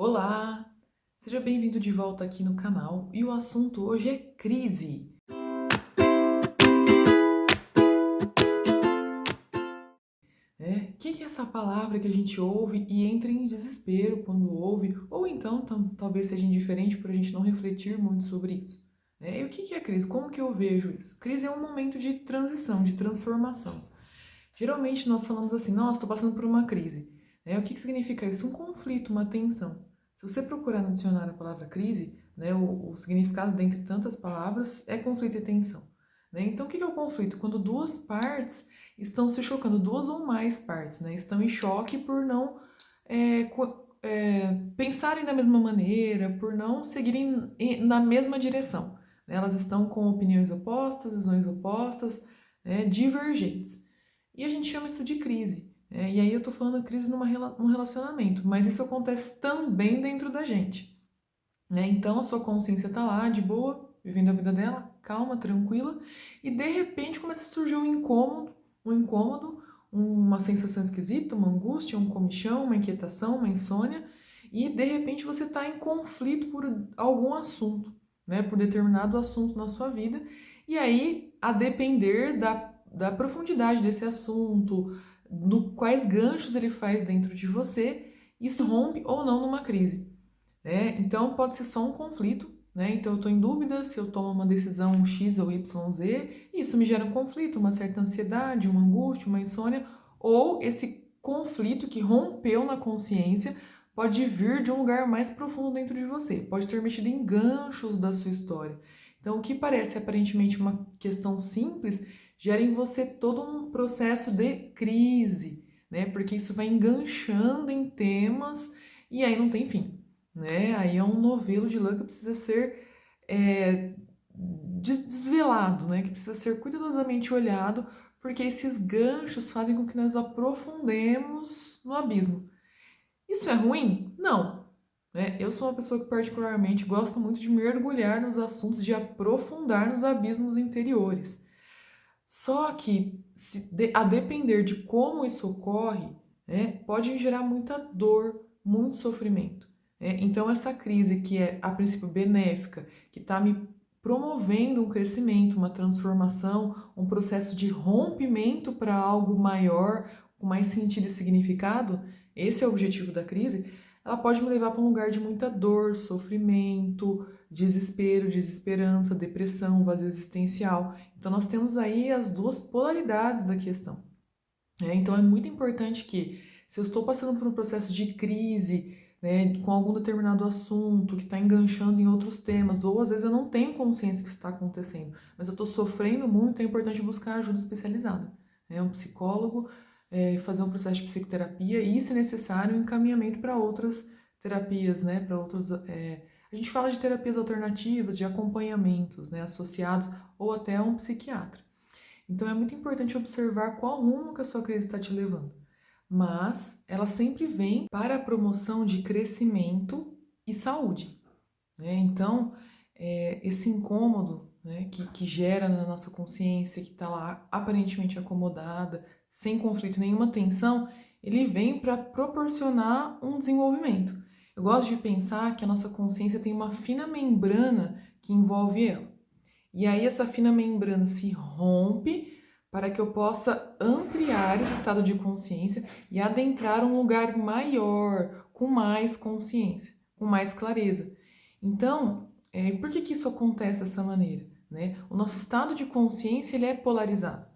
Olá! Seja bem-vindo de volta aqui no canal e o assunto hoje é crise. O que é essa palavra que a gente ouve e entra em desespero quando ouve, ou então talvez seja indiferente por a gente não refletir muito sobre isso? E o que é crise? Como que eu vejo isso? Crise é um momento de transição, de transformação. Geralmente nós falamos assim, nossa, estou passando por uma crise. O que significa isso? Um conflito, uma tensão. Se você procurar no dicionário a palavra crise, o significado dentre tantas palavras é conflito e tensão. Então, o que é o conflito? Quando duas partes estão se chocando, duas ou mais partes, estão em choque por não pensarem da mesma maneira, por não seguirem na mesma direção. Elas estão com opiniões opostas, visões opostas, divergentes. E a gente chama isso de crise. E aí eu tô falando crise num relacionamento, mas isso acontece também dentro da gente. Então a sua consciência tá lá, de boa, vivendo a vida dela, calma, tranquila, e de repente começa a surgir um incômodo, uma sensação esquisita, uma angústia, um comichão, uma inquietação, uma insônia, e de repente você está em conflito por algum assunto, por determinado assunto na sua vida, e aí, a depender da profundidade desse assunto, do quais ganchos ele faz dentro de você, isso rompe ou não numa crise. Então pode ser só um conflito, Então eu estou em dúvida se eu tomo uma decisão X ou Y, Z, e isso me gera um conflito, uma certa ansiedade, uma angústia, uma insônia, ou esse conflito que rompeu na consciência pode vir de um lugar mais profundo dentro de você, pode ter mexido em ganchos da sua história. Então o que parece aparentemente uma questão simples gera em você todo um processo de crise, Porque isso vai enganchando em temas e aí não tem fim. Aí é um novelo de lã que precisa ser desvelado, Que precisa ser cuidadosamente olhado, porque esses ganchos fazem com que nós aprofundemos no abismo. Isso é ruim? Não. Eu sou uma pessoa que particularmente gosta muito de mergulhar nos assuntos, de aprofundar nos abismos interiores. Só que, a depender de como isso ocorre, pode gerar muita dor, muito sofrimento. Então, essa crise que é, a princípio, benéfica, que está me promovendo um crescimento, uma transformação, um processo de rompimento para algo maior, com mais sentido e significado, esse é o objetivo da crise, ela pode me levar para um lugar de muita dor, sofrimento, desespero, desesperança, depressão, vazio existencial. Então, nós temos aí as duas polaridades da questão. Então, é muito importante que, se eu estou passando por um processo de crise, com algum determinado assunto que está enganchando em outros temas, ou às vezes eu não tenho consciência que isso está acontecendo, mas eu estou sofrendo muito, é importante buscar ajuda especializada. Um psicólogo, fazer um processo de psicoterapia e, se necessário, um encaminhamento para outras terapias, para outros. A gente fala de terapias alternativas, de acompanhamentos, associados, ou até um psiquiatra. Então é muito importante observar qual rumo que a sua crise está te levando. Mas ela sempre vem para a promoção de crescimento e saúde. Então, esse incômodo que gera na nossa consciência, que está lá aparentemente acomodada, sem conflito, nenhuma tensão, ele vem para proporcionar um desenvolvimento. Eu gosto de pensar que a nossa consciência tem uma fina membrana que envolve ela. E aí essa fina membrana se rompe para que eu possa ampliar esse estado de consciência e adentrar um lugar maior, com mais consciência, com mais clareza. Então, por que isso acontece dessa maneira? O nosso estado de consciência ele é polarizado.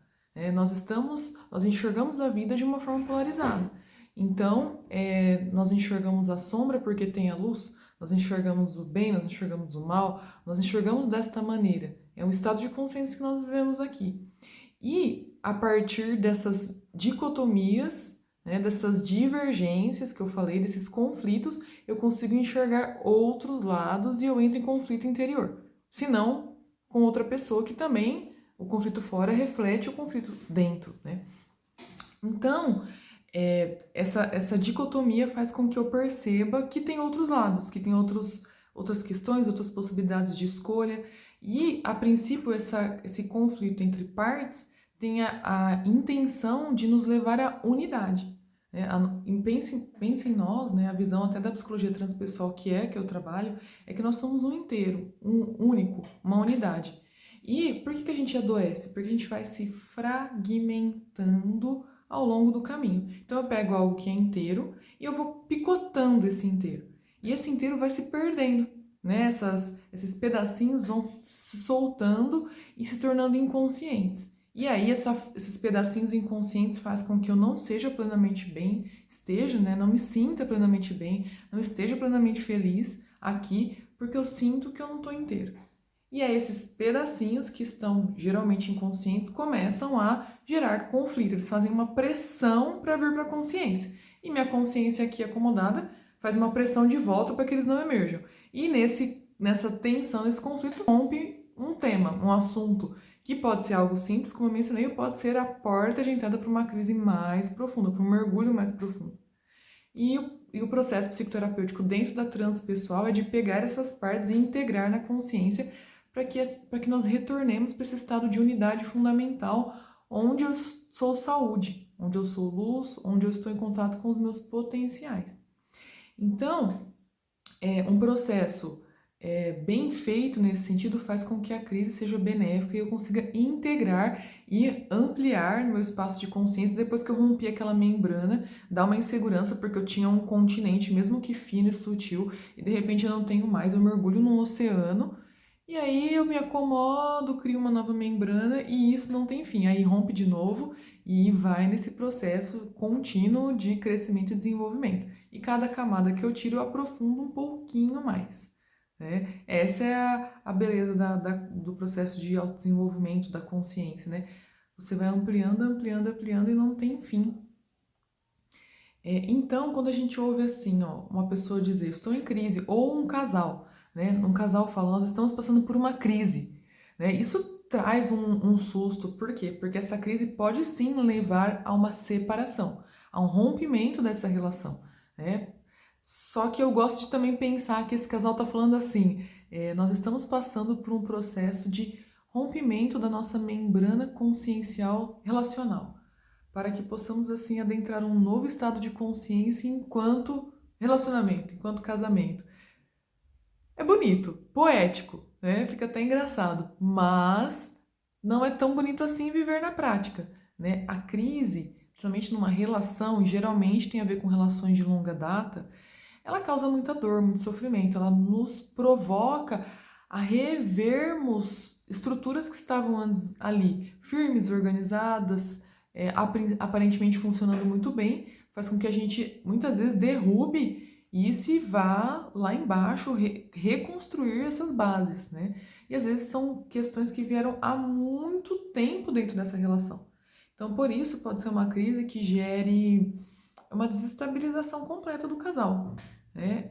Nós enxergamos a vida de uma forma polarizada. Então, nós enxergamos a sombra porque tem a luz, nós enxergamos o bem, nós enxergamos o mal, nós enxergamos desta maneira. É um estado de consciência que nós vivemos aqui. E a partir dessas dicotomias, dessas divergências que eu falei, desses conflitos, eu consigo enxergar outros lados e eu entro em conflito interior. Se não, com outra pessoa que também o conflito fora reflete o conflito dentro, Então, essa dicotomia faz com que eu perceba que tem outros lados, que tem outras questões, outras possibilidades de escolha. E, a princípio, esse conflito entre partes tem a intenção de nos levar à unidade. né? Pense em nós, né? A visão até da psicologia transpessoal que eu trabalho, é que nós somos um inteiro, um único, uma unidade. E por que a gente adoece? Porque a gente vai se fragmentando ao longo do caminho. Então eu pego algo que é inteiro e eu vou picotando esse inteiro. E esse inteiro vai se perdendo, né? Esses pedacinhos vão se soltando e se tornando inconscientes. E aí esses pedacinhos inconscientes fazem com que eu não seja plenamente bem, né? Não me sinta plenamente bem, não esteja plenamente feliz aqui, porque eu sinto que eu não estou inteiro. E aí esses pedacinhos que estão geralmente inconscientes começam a gerar conflito, eles fazem uma pressão para vir para a consciência. E minha consciência aqui acomodada faz uma pressão de volta para que eles não emerjam. E nessa tensão, nesse conflito, rompe um tema, um assunto, que pode ser algo simples, como eu mencionei, ou pode ser a porta de entrada para uma crise mais profunda, para um mergulho mais profundo. E o processo psicoterapêutico dentro da transpessoal é de pegar essas partes e integrar na consciência para que nós retornemos para esse estado de unidade fundamental, onde eu sou saúde, onde eu sou luz, onde eu estou em contato com os meus potenciais. Então, um processo bem feito nesse sentido faz com que a crise seja benéfica e eu consiga integrar e ampliar meu espaço de consciência depois que eu rompi aquela membrana, dá uma insegurança porque eu tinha um continente, mesmo que fino e sutil, e de repente eu não tenho mais, eu mergulho no oceano, e aí eu me acomodo, crio uma nova membrana e isso não tem fim, aí rompe de novo e vai nesse processo contínuo de crescimento e desenvolvimento. E cada camada que eu tiro eu aprofundo um pouquinho mais. Né? Essa é a beleza do processo de autodesenvolvimento da consciência, né? Você vai ampliando, ampliando, ampliando e não tem fim. Então, quando a gente ouve assim, ó, uma pessoa dizer, estou em crise, ou um casal, né? Um casal fala, nós estamos passando por uma crise, né? Isso traz um susto, por quê? Porque essa crise pode sim levar a uma separação, a um rompimento dessa relação, né? Só que eu gosto de também pensar que esse casal está falando assim, nós estamos passando por um processo de rompimento da nossa membrana consciencial relacional, para que possamos assim adentrar um novo estado de consciência enquanto relacionamento, enquanto casamento. É bonito, poético, né? Fica até engraçado, mas não é tão bonito assim viver na prática, né? A crise, principalmente numa relação, e geralmente tem a ver com relações de longa data, ela causa muita dor, muito sofrimento, ela nos provoca a revermos estruturas que estavam antes ali, firmes, organizadas, aparentemente funcionando muito bem, faz com que a gente muitas vezes derrube isso e vá lá embaixo reconstruir essas bases, né? E às vezes são questões que vieram há muito tempo dentro dessa relação. Então, por isso, pode ser uma crise que gere uma desestabilização completa do casal. Né?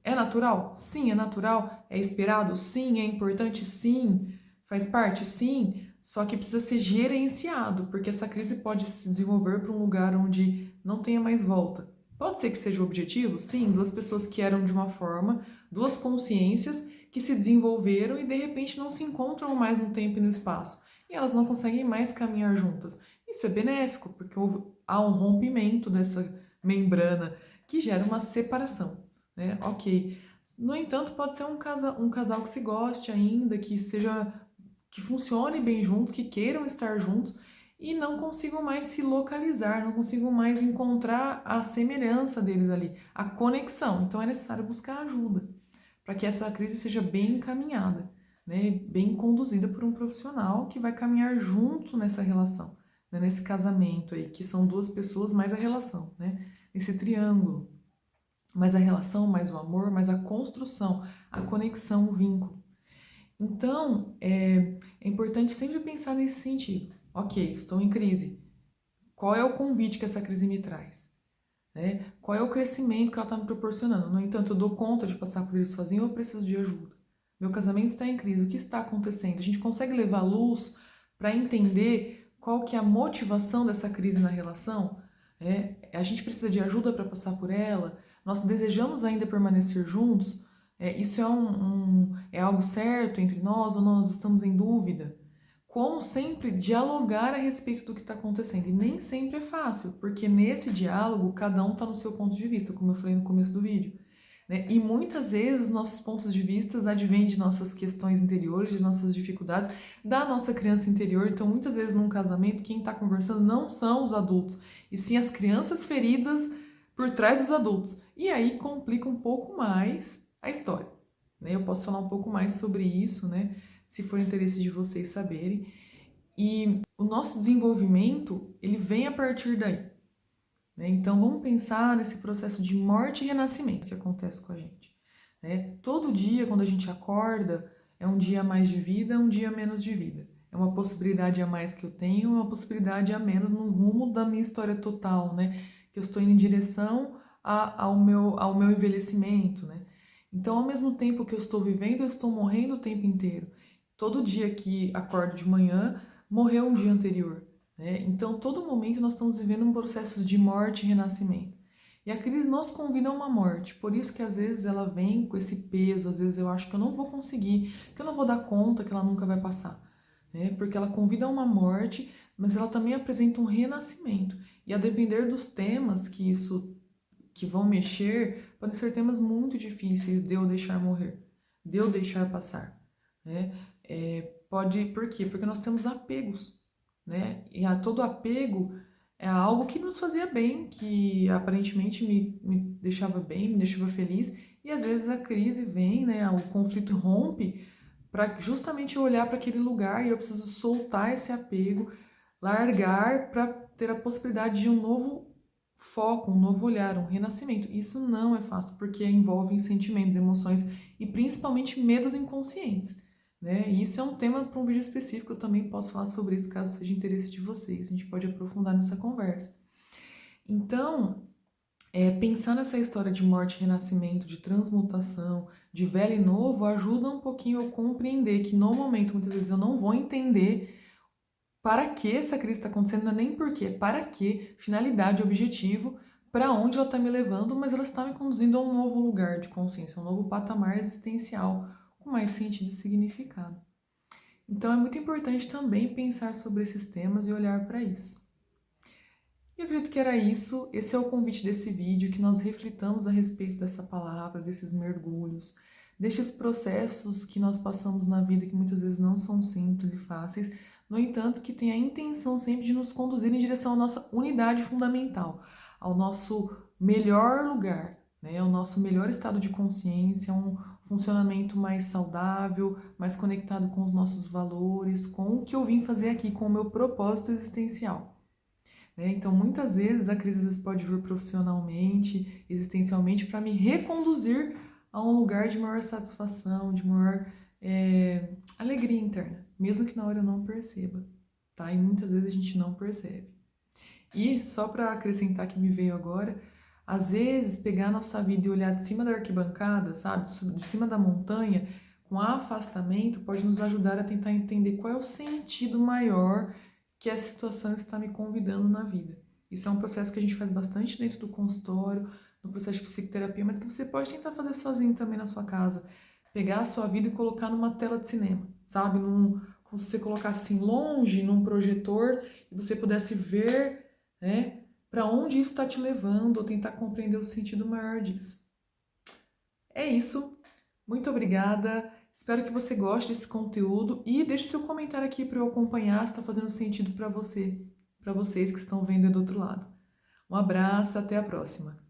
É natural? Sim, é natural. É esperado? Sim. É importante? Sim. Faz parte? Sim. Só que precisa ser gerenciado, porque essa crise pode se desenvolver para um lugar onde não tenha mais volta. Pode ser que seja o objetivo? Sim, duas pessoas que eram de uma forma, duas consciências que se desenvolveram e de repente não se encontram mais no tempo e no espaço. E elas não conseguem mais caminhar juntas. Isso é benéfico, porque há um rompimento dessa membrana que gera uma separação, né? Ok. No entanto, pode ser um casal que se goste ainda, que funcione bem juntos, que queiram estar juntos e não consigam mais se localizar, não consigam mais encontrar a semelhança deles ali, a conexão. Então é necessário buscar ajuda para que essa crise seja bem encaminhada, né? Bem conduzida por um profissional que vai caminhar junto nessa relação, né? Nesse casamento aí, que são duas pessoas mais a relação, né? Esse triângulo, mais a relação, mais o amor, mais a construção, a conexão, o vínculo. Então, é importante sempre pensar nesse sentido. Ok, estou em crise. Qual é o convite que essa crise me traz? Né? Qual é o crescimento que ela está me proporcionando? No entanto, eu dou conta de passar por isso sozinho ou eu preciso de ajuda? Meu casamento está em crise, o que está acontecendo? A gente consegue levar luz para entender qual que é a motivação dessa crise na relação? A gente precisa de ajuda para passar por ela? Nós desejamos ainda permanecer juntos? Isso é algo certo entre nós ou nós estamos em dúvida? como sempre, dialogar a respeito do que está acontecendo. E nem sempre é fácil, porque nesse diálogo, cada um está no seu ponto de vista, como eu falei no começo do vídeo. Né? E muitas vezes nossos pontos de vista advêm de nossas questões interiores, de nossas dificuldades, da nossa criança interior. Então, muitas vezes num casamento, quem está conversando não são os adultos, e sim as crianças feridas por trás dos adultos. E aí complica um pouco mais a história. Né? Eu posso falar um pouco mais sobre isso, né? Se for interesse de vocês saberem. E o nosso desenvolvimento, ele vem a partir daí. Né? Então, vamos pensar nesse processo de morte e renascimento que acontece com a gente. Né? Todo dia, quando a gente acorda, é um dia a mais de vida, um dia a menos de vida. É uma possibilidade a mais que eu tenho, uma possibilidade a menos no rumo da minha história total, né? Que eu estou indo em direção ao meu envelhecimento, né? Então, ao mesmo tempo que eu estou vivendo, eu estou morrendo o tempo inteiro. Todo dia que acordo de manhã, morreu um dia anterior. Né? Então, todo momento nós estamos vivendo um processo de morte e renascimento. E a crise nos convida a uma morte, por isso que às vezes ela vem com esse peso, às vezes eu acho que eu não vou conseguir, que eu não vou dar conta, que ela nunca vai passar. Né? Porque ela convida a uma morte, mas ela também apresenta um renascimento. E a depender dos temas que vão mexer, podem ser temas muito difíceis de eu deixar morrer, de eu deixar passar. Né? Por quê? Porque nós temos apegos. Né? E todo apego é algo que nos fazia bem, que aparentemente me deixava bem, me deixava feliz, e às vezes a crise vem, né? O conflito rompe para justamente eu olhar para aquele lugar e eu preciso soltar esse apego, largar para ter a possibilidade de um novo foco, um novo olhar, um renascimento. Isso não é fácil porque envolve sentimentos, emoções e principalmente medos inconscientes. Né? E isso é um tema para um vídeo específico, eu também posso falar sobre isso caso seja interesse de vocês, a gente pode aprofundar nessa conversa. Então, pensar nessa história de morte e renascimento, de transmutação, de velho e novo, ajuda um pouquinho a compreender que no momento, muitas vezes eu não vou entender para que essa crise está acontecendo, não é nem porquê, para que, finalidade, objetivo, para onde ela está me levando, mas ela está me conduzindo a um novo lugar de consciência, um novo patamar existencial, com mais sentido e significado. Então é muito importante também pensar sobre esses temas e olhar para isso. E eu acredito que era isso. Esse é o convite desse vídeo, que nós reflitamos a respeito dessa palavra, desses mergulhos, destes processos que nós passamos na vida que muitas vezes não são simples e fáceis, no entanto, que tem a intenção sempre de nos conduzir em direção à nossa unidade fundamental, ao nosso melhor lugar, né? Ao nosso melhor estado de consciência, um funcionamento mais saudável, mais conectado com os nossos valores, com o que eu vim fazer aqui, com o meu propósito existencial. Né? Então, muitas vezes a crise às vezes pode vir profissionalmente, existencialmente, para me reconduzir a um lugar de maior satisfação, de maior alegria interna, mesmo que na hora eu não perceba, tá? E muitas vezes a gente não percebe. E só para acrescentar que me veio agora, às vezes pegar a nossa vida e olhar de cima da arquibancada, sabe, de cima da montanha, com afastamento, pode nos ajudar a tentar entender qual é o sentido maior que a situação está me convidando na vida. Isso é um processo que a gente faz bastante dentro do consultório, no processo de psicoterapia, mas que você pode tentar fazer sozinho também na sua casa. Pegar a sua vida e colocar numa tela de cinema, sabe? Como se você colocasse assim longe, num projetor, e você pudesse ver, né, para onde isso está te levando, ou tentar compreender o sentido maior disso. É isso. Muito obrigada. Espero que você goste desse conteúdo e deixe seu comentário aqui para eu acompanhar se está fazendo sentido para vocês que estão vendo do outro lado. Um abraço, até a próxima.